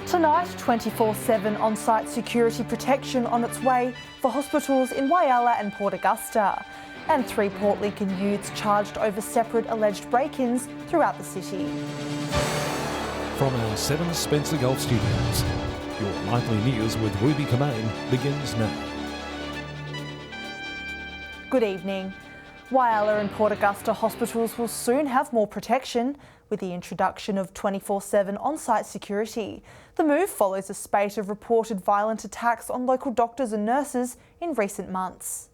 Tonight, 24/7 on-site security protection on its way for hospitals in Whyalla and Port Augusta. And 3 Port Lincoln youths charged over separate alleged break-ins throughout the city. From our 7 Spencer Gulf Studios, your nightly news with Ruby Kamane begins now. Good evening. Whyalla and Port Augusta hospitals will soon have more protection with the introduction of 24/7 on-site security. The move follows a spate of reported violent attacks on local doctors and nurses in recent months.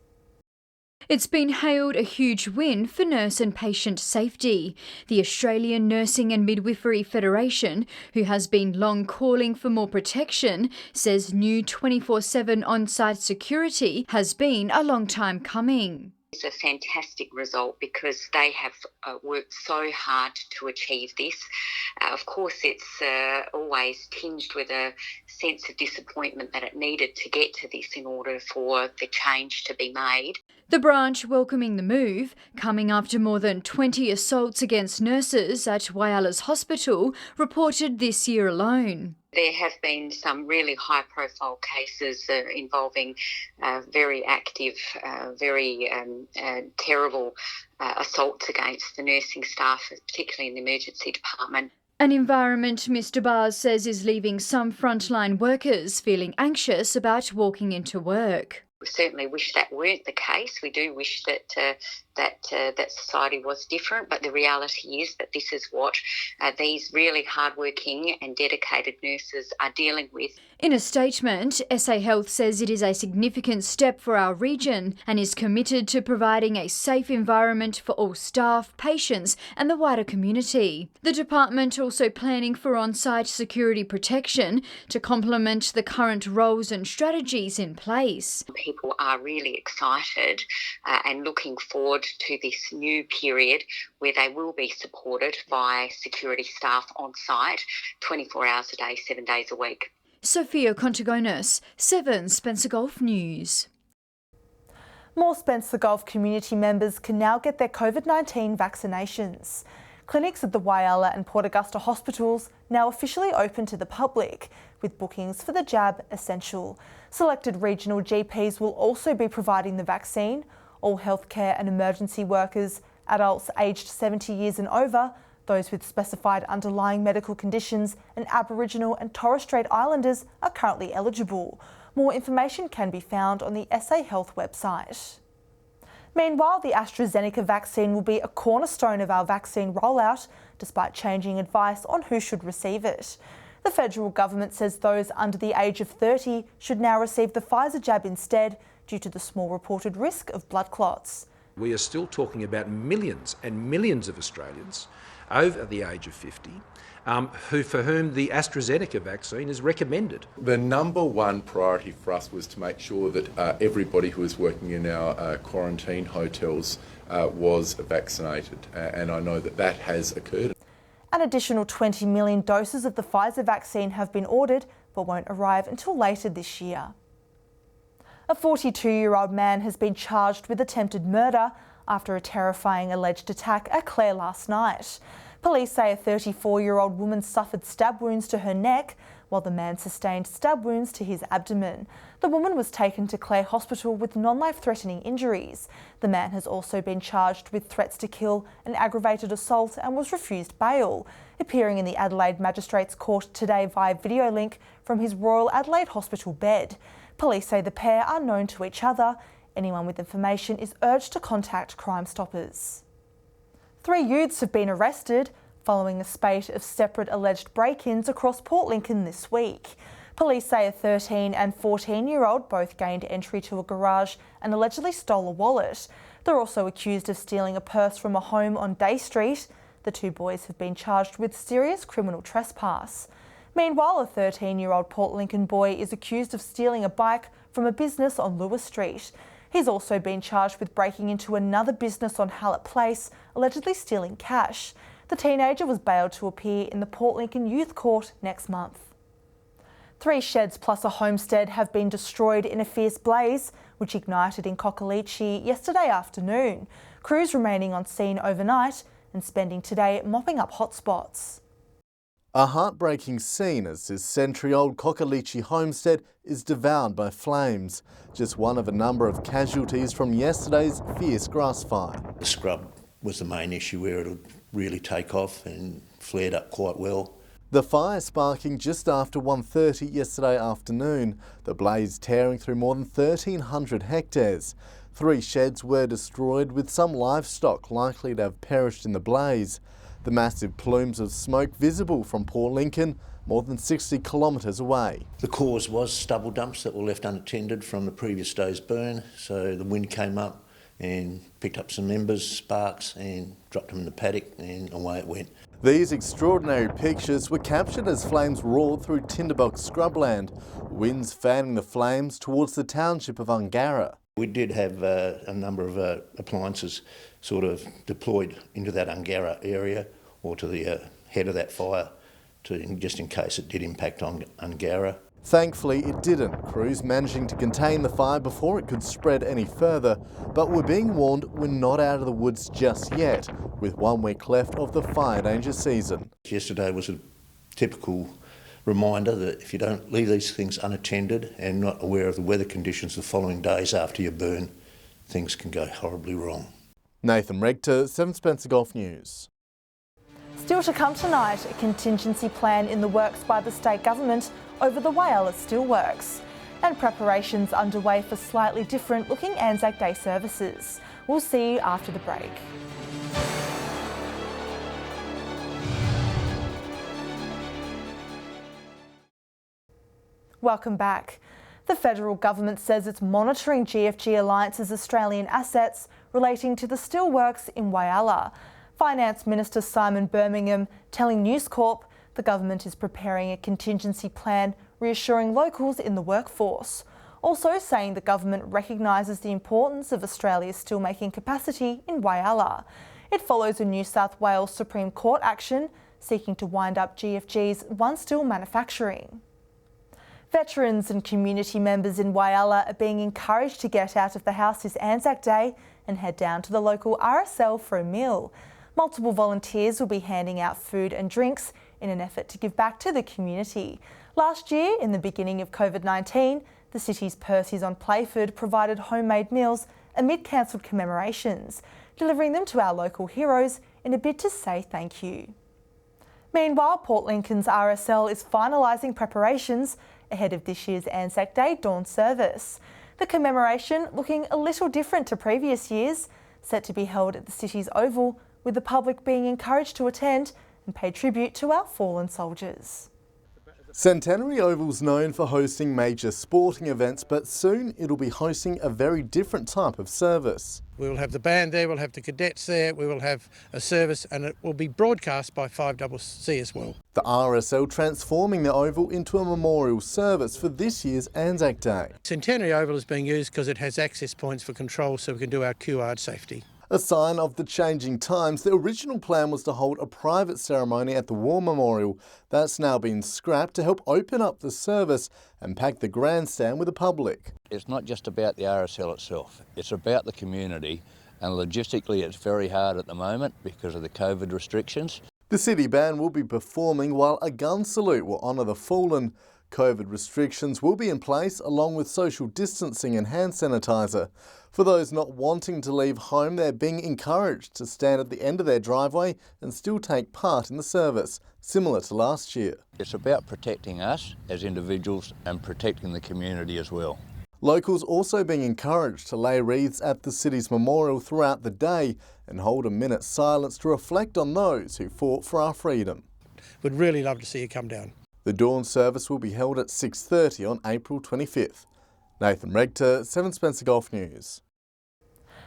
It's been hailed a huge win for nurse and patient safety. The Australian Nursing and Midwifery Federation, who has been long calling for more protection, says new 24/7 on-site security has been a long time coming. It's a fantastic result because they have worked so hard to achieve this. Of course, it's always tinged with a sense of disappointment that it needed to get to this in order for the change to be made. The branch welcoming the move, coming after more than 20 assaults against nurses at Whyalla's hospital reported this year alone. There have been some really high-profile cases involving very active, very terrible assaults against the nursing staff, particularly in the emergency department. An environment Mr Bars says is leaving some frontline workers feeling anxious about walking into work. We certainly wish that weren't the case. We do wish that that society was different, but the reality is that this is what these really hardworking and dedicated nurses are dealing with. In a statement, SA Health says it is a significant step for our region and is committed to providing a safe environment for all staff, patients and the wider community. The department also planning for on-site security protection to complement the current roles and strategies in place. People are really excited and looking forward to this new period where they will be supported by security staff on site 24 hours a day, 7 days a week. Sophia Contagonis, 7 Spencer Gulf News. More Spencer Gulf community members can now get their COVID-19 vaccinations. Clinics at the Whyalla and Port Augusta hospitals now officially open to the public, with bookings for the jab essential. Selected regional GPs will also be providing the vaccine. All healthcare and emergency workers, adults aged 70 years and over, those with specified underlying medical conditions and Aboriginal and Torres Strait Islanders are currently eligible. More information can be found on the SA Health website. Meanwhile, the AstraZeneca vaccine will be a cornerstone of our vaccine rollout, despite changing advice on who should receive it. The federal government says those under the age of 30 should now receive the Pfizer jab instead, due to the small reported risk of blood clots. We are still talking about millions and millions of Australians over the age of 50 for whom the AstraZeneca vaccine is recommended. The number one priority for us was to make sure that everybody who was working in our quarantine hotels was vaccinated, and I know that that has occurred. An additional 20 million doses of the Pfizer vaccine have been ordered, but won't arrive until later this year. A 42-year-old man has been charged with attempted murder after a terrifying alleged attack at Clare last night. Police say a 34-year-old woman suffered stab wounds to her neck, while the man sustained stab wounds to his abdomen. The woman was taken to Clare Hospital with non-life-threatening injuries. The man has also been charged with threats to kill and aggravated assault and was refused bail, appearing in the Adelaide Magistrates Court today via video link from his Royal Adelaide Hospital bed. Police say the pair are known to each other. Anyone with information is urged to contact Crime Stoppers. 3 youths have been arrested following a spate of separate alleged break-ins across Port Lincoln this week. Police say a 13 and 14-year-old both gained entry to a garage and allegedly stole a wallet. They're also accused of stealing a purse from a home on Day Street. The 2 boys have been charged with serious criminal trespass. Meanwhile, a 13-year-old Port Lincoln boy is accused of stealing a bike from a business on Lewis Street. He's also been charged with breaking into another business on Hallett Place, allegedly stealing cash. The teenager was bailed to appear in the Port Lincoln Youth Court next month. 3 sheds plus a homestead have been destroyed in a fierce blaze, which ignited in Cockaleachie yesterday afternoon. Crews remaining on scene overnight and spending today mopping up hotspots. A heartbreaking scene as this century-old Kokalichi homestead is devoured by flames, just one of a number of casualties from yesterday's fierce grass fire. The scrub was the main issue where it would really take off and flared up quite well. The fire sparking just after 1:30 yesterday afternoon, the blaze tearing through more than 1,300 hectares. 3 sheds were destroyed, with some livestock likely to have perished in the blaze. The massive plumes of smoke visible from Port Lincoln, more than 60 kilometres away. The cause was stubble dumps that were left unattended from the previous day's burn, so the wind came up and picked up some embers, sparks, and dropped them in the paddock, and away it went. These extraordinary pictures were captured as flames roared through tinderbox scrubland, winds fanning the flames towards the township of Ungara. We did have a number of appliances sort of deployed into that Ungara area or to the head of that fire, just in case it did impact on Ungara. Thankfully it didn't, crews managing to contain the fire before it could spread any further, but we're being warned we're not out of the woods just yet, with 1 week left of the fire danger season. Yesterday was a typical reminder that if you don't leave these things unattended and not aware of the weather conditions the following days after you burn, things can go horribly wrong. Nathan Rector, 7 Spencer Golf News. Still to come tonight, a contingency plan in the works by the state government over the Whyalla Steelworks, and preparations underway for slightly different looking Anzac Day services. We'll see you after the break. Welcome back. The federal government says it's monitoring GFG Alliance's Australian assets relating to the steelworks in Whyalla. Finance Minister Simon Birmingham telling News Corp the government is preparing a contingency plan reassuring locals in the workforce. Also saying the government recognises the importance of Australia's steelmaking capacity in Whyalla. It follows a New South Wales Supreme Court action seeking to wind up GFG's One Steel manufacturing. Veterans and community members in Whyalla are being encouraged to get out of the house this Anzac Day and head down to the local RSL for a meal. Multiple volunteers will be handing out food and drinks in an effort to give back to the community. Last year, in the beginning of COVID-19, the city's Percy's on Playford provided homemade meals amid cancelled commemorations, delivering them to our local heroes in a bid to say thank you. Meanwhile, Port Lincoln's RSL is finalising preparations ahead of this year's Anzac Day dawn service. The commemoration looking a little different to previous years, set to be held at the city's Oval, with the public being encouraged to attend and pay tribute to our fallen soldiers. Centenary Oval's known for hosting major sporting events, but soon it'll be hosting a very different type of service. We will have the band there, we'll have the cadets there, we will have a service, and it will be broadcast by 5CC as well. The RSL transforming the Oval into a memorial service for this year's Anzac Day. Centenary Oval is being used because it has access points for control so we can do our QR safety. A sign of the changing times, the original plan was to hold a private ceremony at the War Memorial. That's now been scrapped to help open up the service and pack the grandstand with the public. It's not just about the RSL itself, it's about the community, and logistically it's very hard at the moment because of the COVID restrictions. The City Band will be performing while a gun salute will honour the fallen. COVID restrictions will be in place along with social distancing and hand sanitizer. For those not wanting to leave home, they're being encouraged to stand at the end of their driveway and still take part in the service, similar to last year. It's about protecting us as individuals and protecting the community as well. Locals also being encouraged to lay wreaths at the city's memorial throughout the day and hold a minute's silence to reflect on those who fought for our freedom. We'd really love to see you come down. The dawn service will be held at 6:30 on April 25th. Nathan Rector, 7 Spencer Golf News.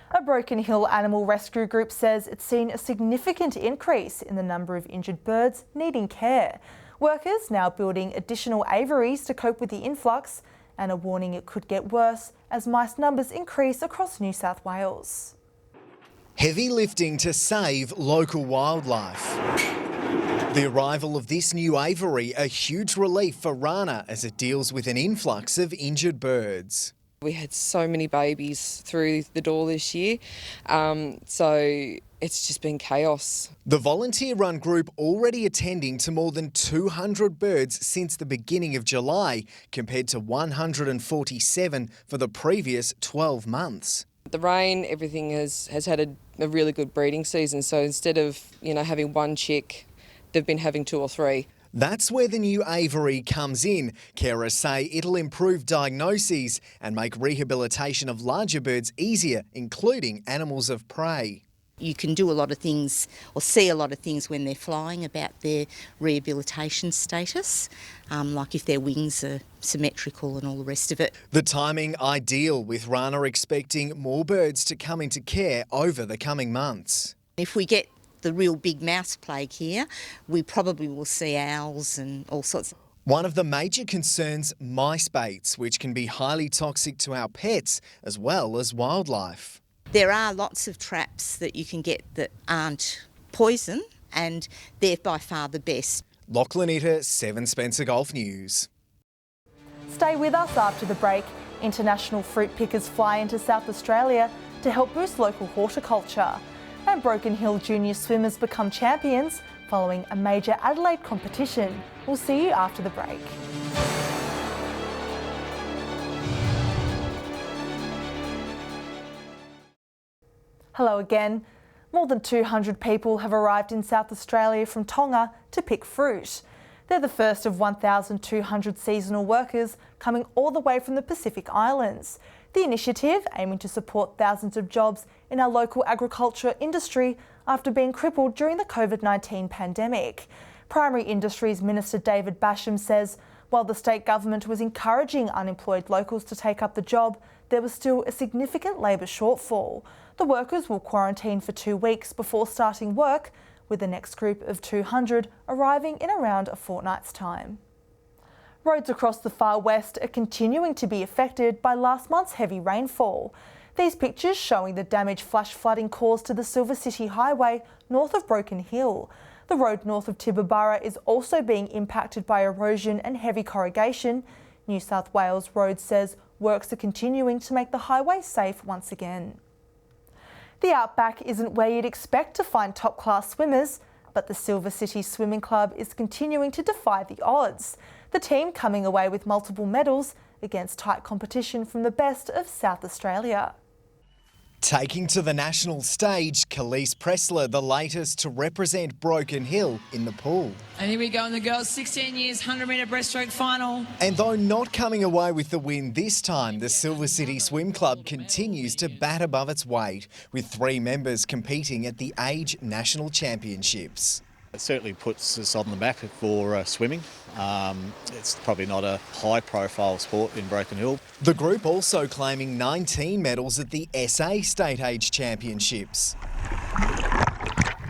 A Broken Hill Animal Rescue Group says it's seen a significant increase in the number of injured birds needing care. Workers now building additional aviaries to cope with the influx and are warning it could get worse as mice numbers increase across New South Wales. Heavy lifting to save local wildlife. The arrival of this new aviary a huge relief for Rana as it deals with an influx of injured birds. We had so many babies through the door this year, so it's just been chaos. The volunteer-run group already attending to more than 200 birds since the beginning of July, compared to 147 for the previous 12 months. The rain, everything has had a really good breeding season, so instead of having one chick, they've been having 2 or 3. That's where the new aviary comes in. Carers say it'll improve diagnoses and make rehabilitation of larger birds easier, including animals of prey. You can do a lot of things or see a lot of things when they're flying about their rehabilitation status, like if their wings are symmetrical and all the rest of it. The timing ideal, with Rana expecting more birds to come into care over the coming months. If we get the real big mouse plague here, we probably will see owls and all sorts. One of the major concerns, mice baits, which can be highly toxic to our pets as well as wildlife. There are lots of traps that you can get that aren't poison, and they're by far the best. Lachlan Itter, 7 Spencer Golf News. Stay with us after the break. International fruit pickers fly into South Australia to help boost local horticulture. And Broken Hill junior swimmers become champions following a major Adelaide competition. We'll see you after the break. Hello again. More than 200 people have arrived in South Australia from Tonga to pick fruit. They're the first of 1,200 seasonal workers coming all the way from the Pacific Islands. The initiative aiming to support thousands of jobs in our local agriculture industry after being crippled during the COVID-19 pandemic. Primary Industries Minister David Basham says while the state government was encouraging unemployed locals to take up the job, there was still a significant labour shortfall. The workers will quarantine for 2 weeks before starting work, with the next group of 200 arriving in around a fortnight's time. Roads across the far west are continuing to be affected by last month's heavy rainfall. These pictures showing the damage flash flooding caused to the Silver City Highway north of Broken Hill. The road north of Tibooburra is also being impacted by erosion and heavy corrugation. New South Wales Road says works are continuing to make the highway safe once again. The Outback isn't where you'd expect to find top-class swimmers, but the Silver City Swimming Club is continuing to defy the odds. The team coming away with multiple medals against tight competition from the best of South Australia. Taking to the national stage, Khalees Pressler, the latest to represent Broken Hill in the pool. And here we go in the girls' 16 years 100-metre breaststroke final. And though not coming away with the win this time, the Silver City Swim Club continues to bat above its weight, with 3 members competing at the Age National Championships. It certainly puts us on the map for swimming. It's probably not a high-profile sport in Broken Hill. The group also claiming 19 medals at the SA State Age Championships.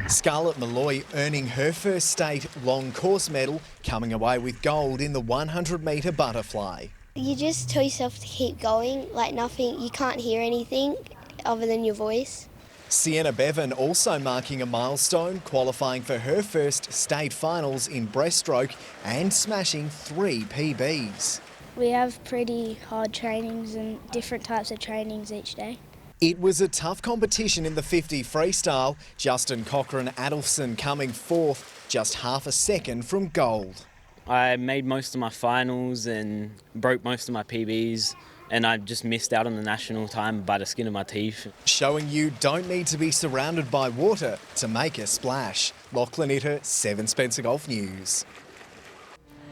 Scarlett Malloy earning her first state long course medal, coming away with gold in the 100-metre butterfly. You just tell yourself to keep going, like nothing, you can't hear anything other than your voice. Sienna Bevan also marking a milestone, qualifying for her first state finals in breaststroke and smashing 3 PBs. We have pretty hard trainings and different types of trainings each day. It was a tough competition in the 50 freestyle, Justin Cochran Adelson coming 4th, just half a second from gold. I made most of my finals and broke most of my PBs. And I just missed out on the national time by the skin of my teeth. Showing you don't need to be surrounded by water to make a splash. Lachlan Itter, 7 Spencer Golf News.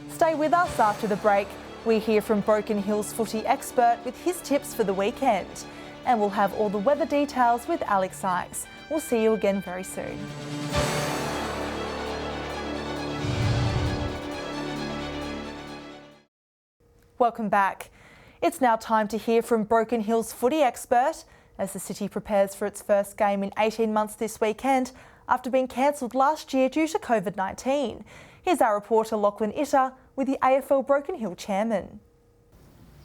Stay with us after the break. We hear from Broken Hill's footy expert with his tips for the weekend. And we'll have all the weather details with Alex Sykes. We'll see you again very soon. Welcome back. It's now time to hear from Broken Hill's footy expert as the city prepares for its first game in 18 months this weekend after being cancelled last year due to COVID-19. Here's our reporter Lachlan Itter with the AFL Broken Hill chairman.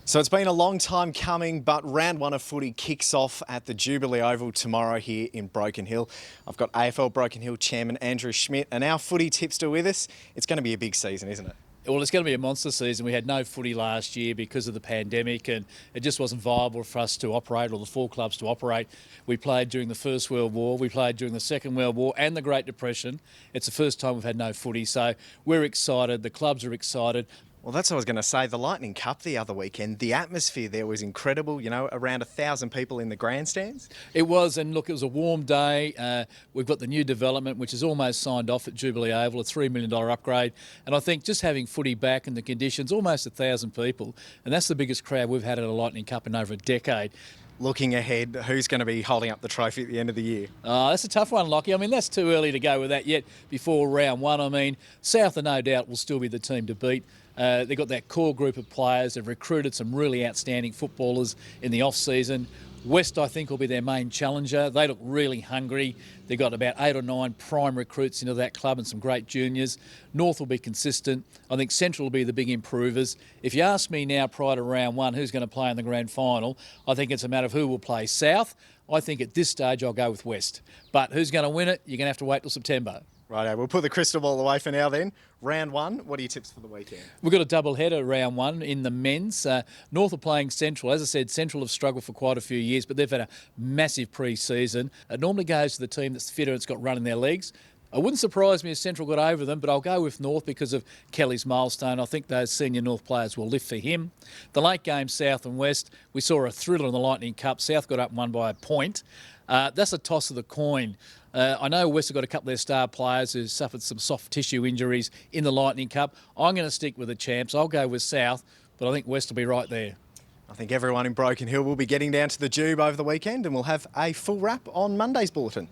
So it's been a long time coming, but round 1 of footy kicks off at the Jubilee Oval tomorrow here in Broken Hill. I've got AFL Broken Hill chairman Andrew Schmidt and our footy tipster with us. It's going to be a big season, isn't it? Well, it's going to be a monster season. We had no footy last year because of the pandemic, and it just wasn't viable for us to operate, or the 4 clubs to operate. We played during the First World War, we played during the Second World War and the Great Depression. It's the first time we've had no footy, so we're excited, the clubs are excited. Well, that's what I was going to say. The Lightning Cup the other weekend, the atmosphere there was incredible, you know, around 1,000 people in the grandstands. It was, and look, it was a warm day. We've got the new development, which is almost signed off at Jubilee Oval, a $3 million upgrade. And I think just having footy back and the conditions, almost 1,000 people, and that's the biggest crowd we've had at a Lightning Cup in over a decade. Looking ahead, who's going to be holding up the trophy at the end of the year? That's a tough one, Lockie. I mean, that's too early to go with that yet before round one. I mean, South, no doubt, will still be the team to beat. They've got that core group of players. They've recruited some really outstanding footballers in the off-season. West, I think, will be their main challenger. They look really hungry. They've got about 8 or 9 prime recruits into that club and some great juniors. North will be consistent. I think Central will be the big improvers. If you ask me now, prior to round one, who's going to play in the grand final, I think it's a matter of who will play South. I think at this stage I'll go with West. But who's going to win it, you're going to have to wait till September. Righto, we'll put the crystal ball away for now then. Round one, what are your tips for the weekend? We've got a double header round one in the men's. North are playing Central. As I said, Central have struggled for quite a few years, but they've had a massive pre-season. It normally goes to the team that's fitter and it's got run in their legs. It wouldn't surprise me if Central got over them, but I'll go with North because of Kelly's milestone. I think those senior North players will lift for him. The late game, South and West, we saw a thriller in the Lightning Cup. South got up and won by a point. That's a toss of the coin. I know West have got a couple of their star players who suffered some soft tissue injuries in the Lightning Cup. I'm going to stick with the champs. I'll go with South, but I think West will be right there. I think everyone in Broken Hill will be getting down to the Jube over the weekend, and we'll have a full wrap on Monday's bulletin.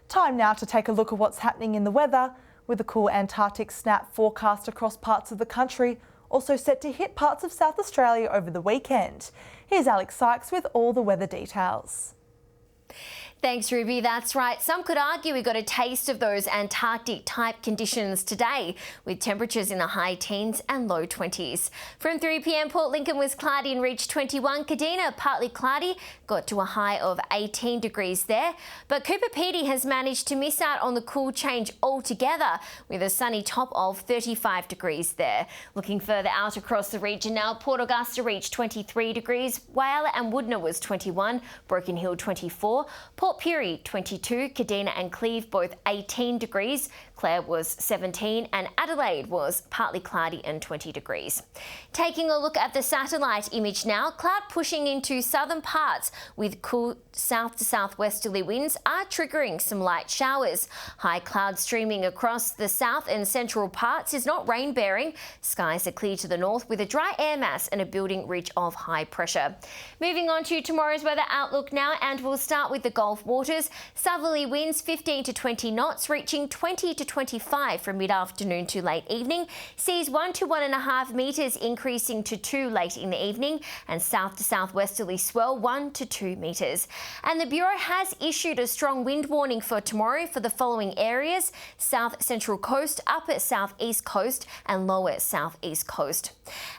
Time now to take a look at what's happening in the weather, with a cool Antarctic snap forecast across parts of the country, also set to hit parts of South Australia over the weekend. Here's Alex Sykes with all the weather details. Thanks, Ruby. That's right. Some could argue we got a taste of those Antarctic-type conditions today, with temperatures in the high teens and low 20s. From 3 p.m, Port Lincoln was cloudy and reached 21. Kadina, partly cloudy, got to a high of 18 degrees there. But Cooper Pedy has managed to miss out on the cool change altogether, with a sunny top of 35 degrees there. Looking further out across the region now, Port Augusta reached 23 degrees, Whyalla and Woodner was 21, Broken Hill 24, Port Pirie 22, Kadina and Cleve both 18 degrees, Clare was 17 and Adelaide was partly cloudy and 20 degrees. Taking a look at the satellite image now, cloud pushing into southern parts with cool south to southwesterly winds are triggering some light showers. High cloud streaming across the south and central parts is not rain bearing. Skies are clear to the north with a dry air mass and a building ridge of high pressure. Moving on to tomorrow's weather outlook now, and we'll start with the Gulf waters. Southerly winds 15 to 20 knots, reaching 20 to 25 from mid-afternoon to late evening. Seas 1 to 1.5 metres, increasing to 2 late in the evening, and south to southwesterly swell 1 to 2 metres. And the Bureau has issued a strong wind warning for tomorrow for the following areas: south central coast, upper southeast coast and lower southeast coast.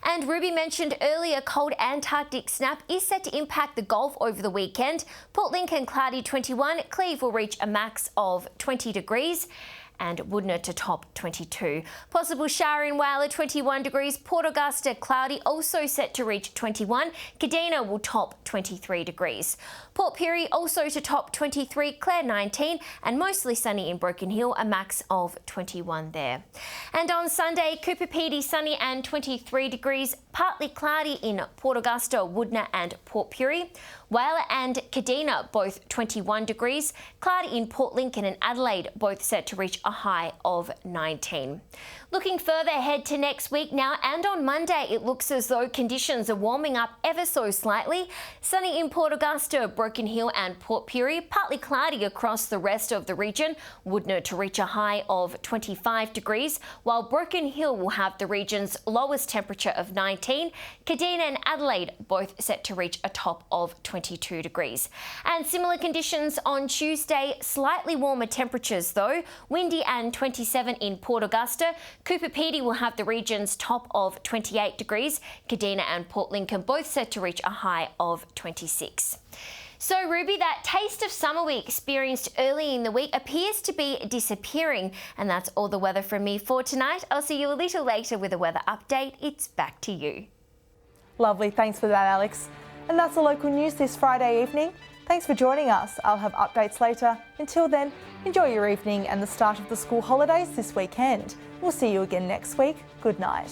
And Ruby mentioned earlier, cold Antarctic snap is set to impact the Gulf over the weekend. Port Lincoln cloudy 21, Cleve will reach a max of 20 degrees. And Woodner to top 22. Possible shower in Whyalla 21 degrees, Port Augusta cloudy, also set to reach 21. Kadina will top 23 degrees. Port Pirie also to top 23, Clare 19 and mostly sunny in Broken Hill, a max of 21 there. And on Sunday, Cooper Pedy sunny and 23 degrees, partly cloudy in Port Augusta, Woodner and Port Pirie. Whyalla and Kadina both 21 degrees, cloudy in Port Lincoln and Adelaide both set to reach a high of 19. Looking further ahead to next week now, and on Monday it looks as though conditions are warming up ever so slightly. Sunny in Port Augusta, Broken Hill and Port Pirie, partly cloudy across the rest of the region. Woodner to reach a high of 25 degrees, while Broken Hill will have the region's lowest temperature of 19. Kadina and Adelaide both set to reach a top of 22 degrees. And similar conditions on Tuesday, slightly warmer temperatures though. Windy and 27 in Port Augusta. Cooper Pedy will have the region's top of 28 degrees. Kadina and Port Lincoln both set to reach a high of 26. So Ruby, that taste of summer we experienced early in the week appears to be disappearing. And that's all the weather from me for tonight. I'll see you a little later with a weather update. It's back to you. Lovely, thanks for that, Alex. And that's the local news this Friday evening. Thanks for joining us. I'll have updates later. Until then, enjoy your evening and the start of the school holidays this weekend. We'll see you again next week. Good night.